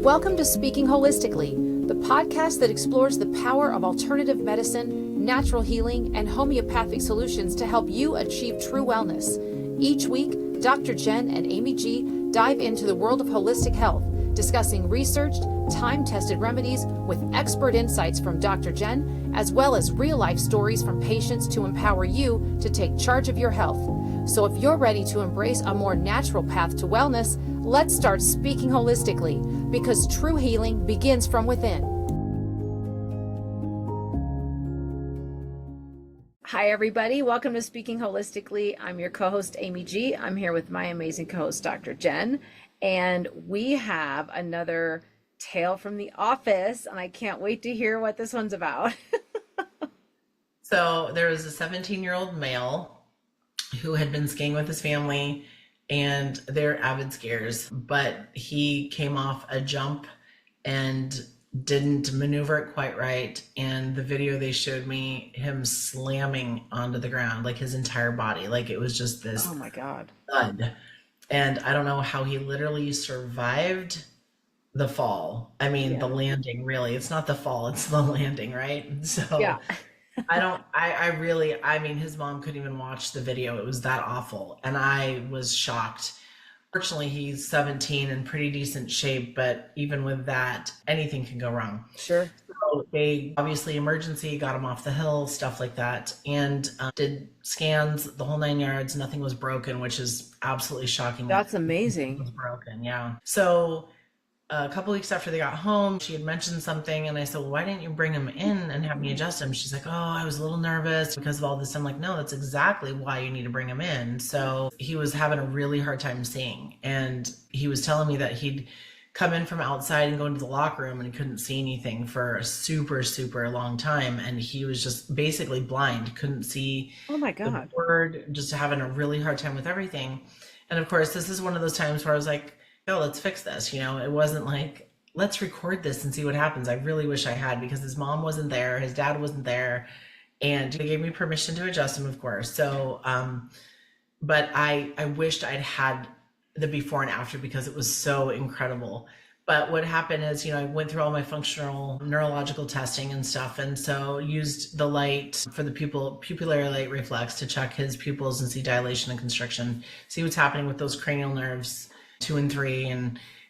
Welcome to Speaking Holistically, the podcast that explores the power of alternative medicine, natural healing, and homeopathic solutions to help you achieve true wellness. Each week, Dr. Jen and Amy G dive into the world of holistic health, discussing researched, time-tested remedies with expert insights from Dr. Jen, as well as real-life stories from patients to empower you to take charge of your health. So if you're ready to embrace a more natural path to wellness, let's start speaking holistically, because true healing begins from within. Hi, everybody. Welcome to Speaking Holistically. I'm your co-host, Amy G. I'm here with my amazing co-host, Dr. Jen. And we have another tale from the office, and I can't wait to hear what this one's about. So there was a 17-year-old male who had been skiing with his family, and they're avid skiers, but he came off a jump and didn't maneuver it quite right. And the video they showed me, him slamming onto the ground, like his entire body, like it was just this, oh my God, thud. And I don't know how he literally survived the fall. I mean, the landing, really. It's not the fall, it's the landing, right? So yeah. I mean, his mom couldn't even watch the video. It was that awful. And I was shocked. Fortunately, he's 17 in pretty decent shape, but even with that, anything can go wrong. Sure. So they obviously emergency, got him off the hill, stuff like that, and did scans, the whole 9 yards. Nothing was broken, which is absolutely shocking. That's amazing. Nothing was broken, yeah. So a couple weeks after they got home, she had mentioned something, and I said, well, why didn't you bring him in and have me adjust him? She's like, oh, I was a little nervous because of all this. I'm like, no, that's exactly why you need to bring him in. So he was having a really hard time seeing, and he was telling me that he'd come in from outside and go into the locker room and he couldn't see anything for a super, super long time. And he was just basically blind, couldn't see Oh my God. the board, just having a really hard time with everything. And of course, this is one of those times where I was like, oh, let's fix this. You know, it wasn't like, let's record this and see what happens. I really wish I had, because his mom wasn't there, his dad wasn't there, and they gave me permission to adjust him, of course. So, but I wished I'd had the before and after, because it was so incredible. But what happened is, you know, I went through all my functional neurological testing and stuff, and so used the light for the pupillary light reflex to check his pupils and see dilation and constriction, see what's happening with those cranial nerves 2 and 3,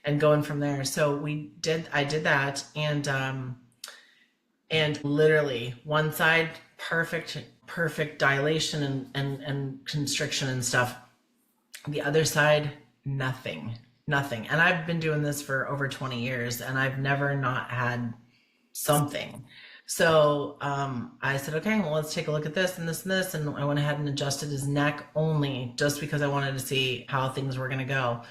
and going from there. So I did that, and literally one side, perfect dilation and constriction and stuff. The other side, nothing. And I've been doing this for over 20 years, and I've never not had something. So I said, okay, well, let's take a look at this and this and this. And I went ahead and adjusted his neck only, just because I wanted to see how things were going to go.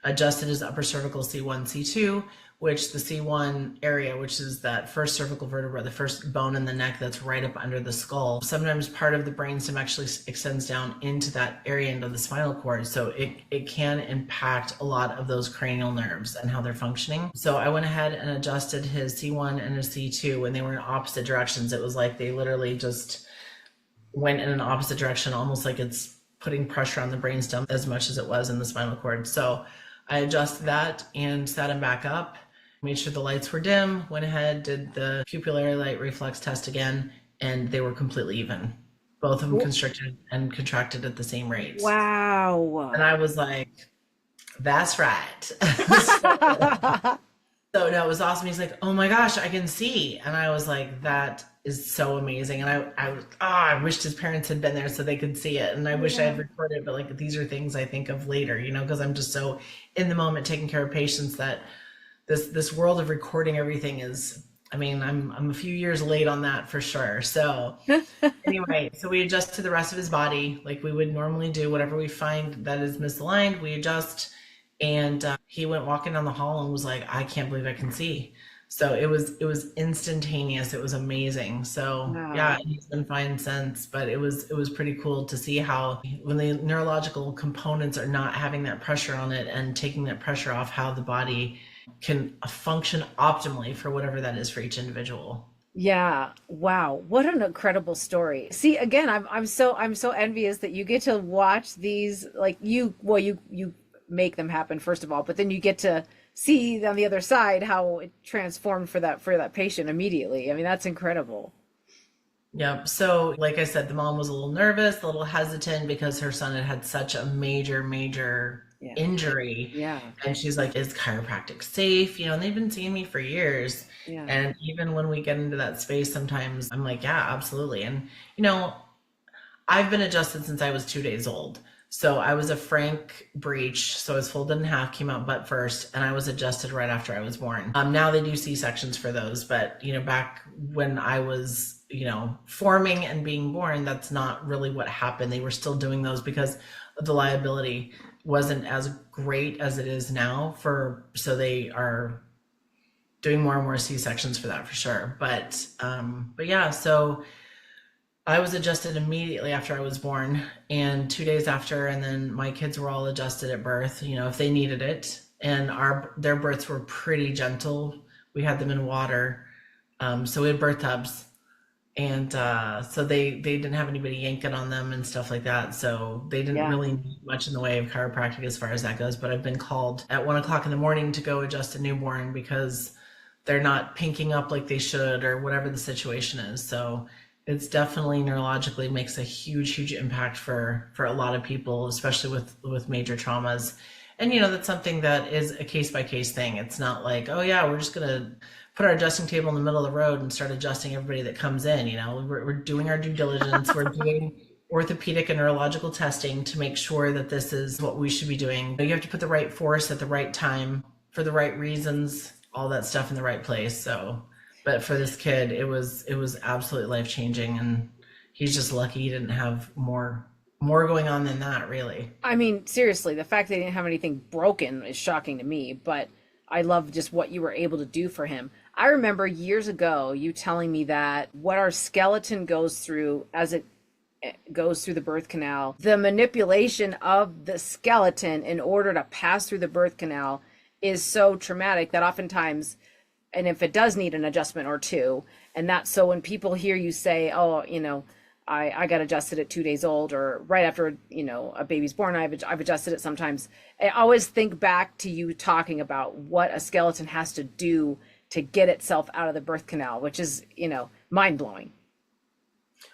Adjusted his upper cervical C1, C2, which the C1 area, which is that first cervical vertebra, the first bone in the neck that's right up under the skull. Sometimes part of the brainstem actually extends down into that area, into the spinal cord. So it can impact a lot of those cranial nerves and how they're functioning. So I went ahead and adjusted his C1 and his C2 when they were in opposite directions. It was like they literally just went in an opposite direction, almost like it's putting pressure on the brainstem as much as it was in the spinal cord. So I adjusted that and sat him back up, made sure the lights were dim, went ahead, did the pupillary light reflex test again, and they were completely even. Both of them constricted and contracted at the same rate. Wow. And I was like, that's right. So no, it was awesome. He's like, oh my gosh, I can see. And I was like, that is so amazing. And I wished his parents had been there so they could see it. And I wish I had recorded, but like, these are things I think of later, you know, because I'm just so in the moment taking care of patients that this world of recording everything is, I mean, I'm a few years late on that for sure. So anyway, so we adjust to the rest of his body like we would normally do. Whatever we find that is misaligned, we adjust. And he went walking down the hall and was like, I can't believe I can see. So it was instantaneous. It was amazing. So wow. Yeah, he's been fine since, but it was pretty cool to see how when the neurological components are not having that pressure on it and taking that pressure off, how the body can function optimally for whatever that is for each individual. Yeah. Wow. What an incredible story. See, again, I'm so envious that you get to watch these, like you make them happen, first of all, but then you get to see on the other side how it transformed for that patient immediately. I mean, that's incredible. Yep. So, like I said, the mom was a little nervous, a little hesitant because her son had had such a major Yeah. injury. Yeah. And she's like, is chiropractic safe? And they've been seeing me for years. Yeah. And even when we get into that space, sometimes I'm like, yeah, absolutely. And, I've been adjusted since I was 2 days old. So I was a frank breech. So I was folded in half, came out butt first, and I was adjusted right after I was born. Now they do C-sections for those, but back when I was, forming and being born, that's not really what happened. They were still doing those because the liability wasn't as great as it is now so they are doing more and more C-sections for that for sure. But yeah, so I was adjusted immediately after I was born, and 2 days after, and then my kids were all adjusted at birth, if they needed it. And their births were pretty gentle. We had them in water. So we had birth tubs. And so they didn't have anybody yanking on them and stuff like that. So they didn't really need much in the way of chiropractic as far as that goes. But I've been called at 1 o'clock in the morning to go adjust a newborn because they're not pinking up like they should or whatever the situation is. So it's definitely neurologically makes a huge impact for a lot of people, especially with major traumas. And, that's something that is a case by case thing. It's not like, oh yeah, we're just going to put our adjusting table in the middle of the road and start adjusting everybody that comes in. We're doing our due diligence. We're doing orthopedic and neurological testing to make sure that this is what we should be doing. You have to put the right force at the right time for the right reasons, all that stuff in the right place. So, but for this kid, it was absolutely life-changing, and he's just lucky he didn't have more going on than that, really. I mean, seriously, the fact they didn't have anything broken is shocking to me, but I love just what you were able to do for him. I remember years ago you telling me that what our skeleton goes through as it goes through the birth canal, the manipulation of the skeleton in order to pass through the birth canal is so traumatic that oftentimes, and if it does need an adjustment or two, and that's so when people hear you say, oh, I got adjusted at 2 days old, or right after, a baby's born, I've adjusted it sometimes. I always think back to you talking about what a skeleton has to do to get itself out of the birth canal, which is, mind blowing.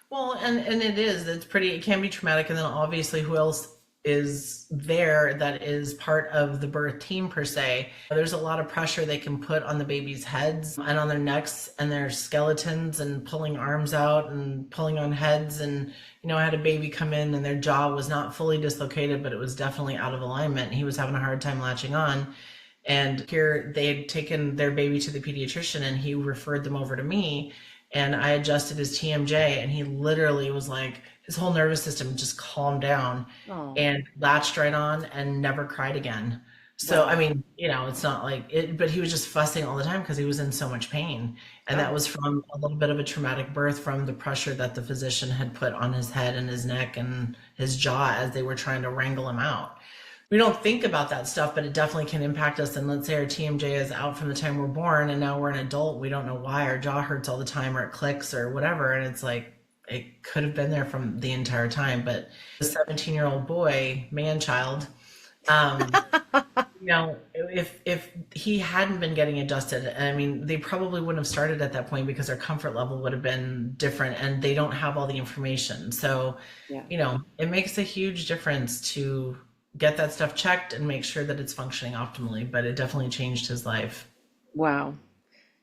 Well, and it can be traumatic. And then obviously who else is there that is part of the birth team per se? There's a lot of pressure they can put on the baby's heads and on their necks and their skeletons, and pulling arms out and pulling on heads. And, I had a baby come in and their jaw was not fully dislocated, but it was definitely out of alignment. He was having a hard time latching on. And here they had taken their baby to the pediatrician, and he referred them over to me, and I adjusted his TMJ, and he literally was like, his whole nervous system just calmed down and latched right on and never cried again. So, wow. I mean, it's not like it, but he was just fussing all the time because he was in so much pain. And that was from a little bit of a traumatic birth, from the pressure that the physician had put on his head and his neck and his jaw as they were trying to wrangle him out. We don't think about that stuff, but it definitely can impact us. And let's say our TMJ is out from the time we're born, and now we're an adult. We don't know why our jaw hurts all the time, or it clicks or whatever. And it's like, it could have been there from the entire time. But the 17-year-old boy, man-child, if he hadn't been getting adjusted, I mean, they probably wouldn't have started at that point because their comfort level would have been different, and they don't have all the information. So, it makes a huge difference to get that stuff checked and make sure that it's functioning optimally. But it definitely changed his life. Wow.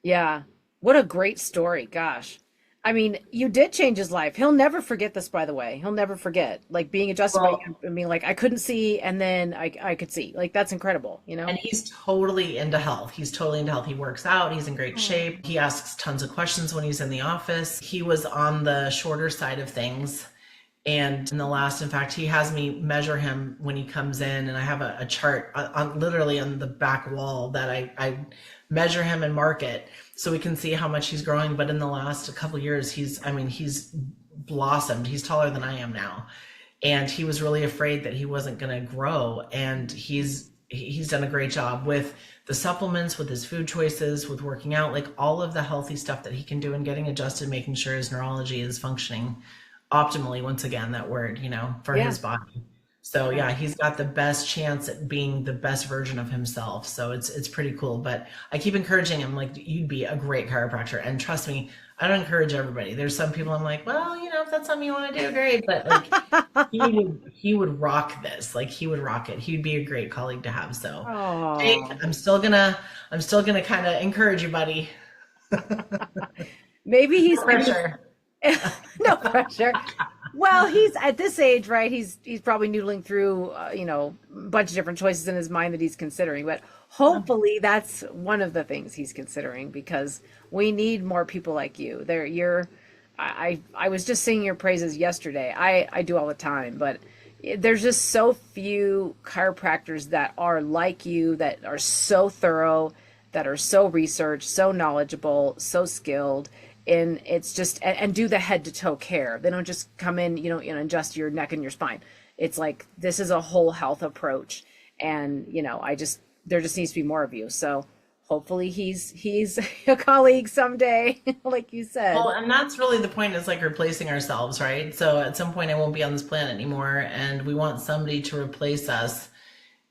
Yeah. What a great story. Gosh. I mean, you did change his life. He'll never forget this, by the way. He'll never forget, like, being adjusted by you and being like, I couldn't see, and then I could see. Like, that's incredible, And he's totally into health. He works out. He's in great shape. He asks tons of questions when he's in the office. He was on the shorter side of things. And in fact, he has me measure him when he comes in, and I have a chart literally on the back wall that I measure him and mark it so we can see how much he's growing. But in the last couple of years, he's blossomed. He's taller than I am now. And he was really afraid that he wasn't going to grow. And he's done a great job with the supplements, with his food choices, with working out, like all of the healthy stuff that he can do, and getting adjusted, making sure his neurology is functioning optimally. Once again, that word, for his body. So yeah, he's got the best chance at being the best version of himself. So it's pretty cool. But I keep encouraging him, like, you'd be a great chiropractor. And trust me, I don't encourage everybody. There's some people I'm like, well, if that's something you want to do, great. But like he would rock this. Like, he would rock it. He'd be a great colleague to have. So Jake, Oh, I'm still gonna kind of encourage you, buddy. maybe he's No pressure. no pressure. Well, he's at this age, right? He's probably noodling through, a bunch of different choices in his mind that he's considering. But hopefully, that's one of the things he's considering, because we need more people like you. I was just singing your praises yesterday. I do all the time, but there's just so few chiropractors that are like you, that are so thorough, that are so researched, so knowledgeable, so skilled. And it's just, and do the head to toe care. They don't just come in, and adjust your neck and your spine. It's like, this is a whole health approach. And, there just needs to be more of you. So hopefully he's a colleague someday, like you said. Well, and that's really the point, is like replacing ourselves, right? So at some point I won't be on this planet anymore, and we want somebody to replace us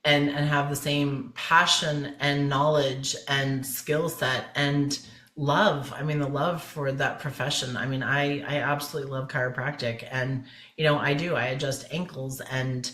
and have the same passion and knowledge and skill set and love. I mean, the love for that profession. I mean, I absolutely love chiropractic, and I adjust ankles and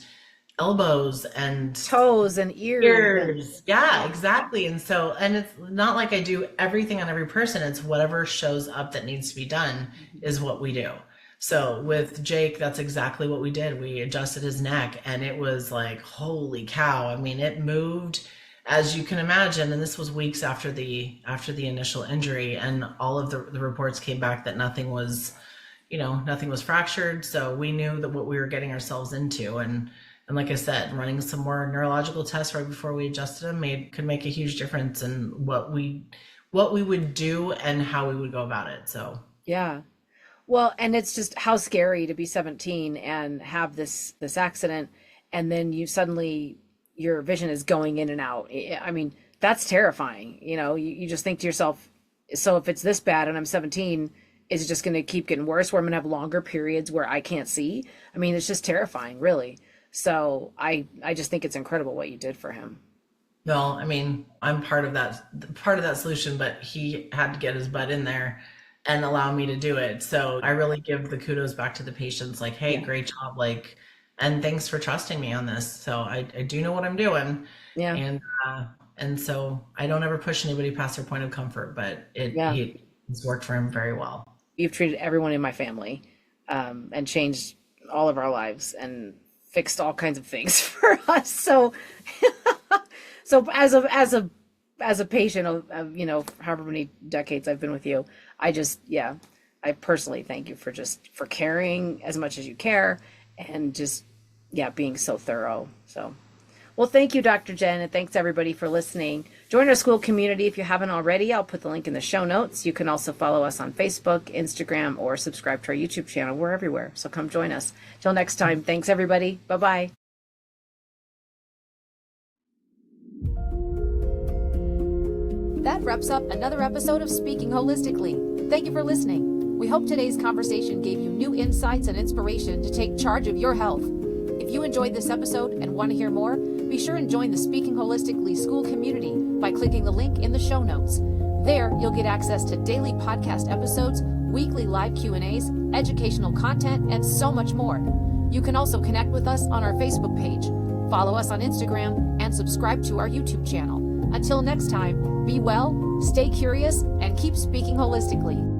elbows and Toes and ears. Yeah, exactly. And it's not like I do everything on every person. It's whatever shows up that needs to be done is what we do. So with Jake, that's exactly what we did. We adjusted his neck, and it was like, holy cow. I mean, it moved, as you can imagine. And this was weeks after the initial injury, and all of the reports came back that nothing was fractured. So we knew that what we were getting ourselves into. And like I said, running some more neurological tests right before we adjusted him could make a huge difference in what we would do and how we would go about it. So Yeah. Well, and it's just how scary to be 17 and have this accident, and then your vision is going in and out. I mean, that's terrifying. You just think to yourself, so if it's this bad and I'm 17, is it just going to keep getting worse, where I'm going to have longer periods where I can't see? I mean, it's just terrifying, really. So I just think it's incredible what you did for him. Well, I mean, I'm part of that solution, but he had to get his butt in there and allow me to do it. So I really give the kudos back to the patients, like, hey, great job. Like, and thanks for trusting me on this. So I do know what I'm doing. Yeah. And so I don't ever push anybody past their point of comfort, but it's worked for him very well. You've treated everyone in my family, and changed all of our lives and fixed all kinds of things for us. So, so as a patient of however many decades I've been with you, I personally thank you for caring as much as you care, and just, being so thorough. So, well, thank you, Dr. Jen, and thanks everybody for listening. Join our school community if you haven't already. I'll put the link in the show notes. You can also follow us on Facebook, Instagram, or subscribe to our YouTube channel. We're everywhere, so come join us. Till next time, thanks everybody. Bye-bye. That wraps up another episode of Speaking Holistically. Thank you for listening. We hope today's conversation gave you new insights and inspiration to take charge of your health. If you enjoyed this episode and want to hear more, be sure and join the Speaking Holistically school community by clicking the link in the show notes. There, you'll get access to daily podcast episodes, weekly live Q&As, educational content, and so much more. You can also connect with us on our Facebook page, follow us on Instagram, and subscribe to our YouTube channel. Until next time, be well, stay curious, and keep speaking holistically.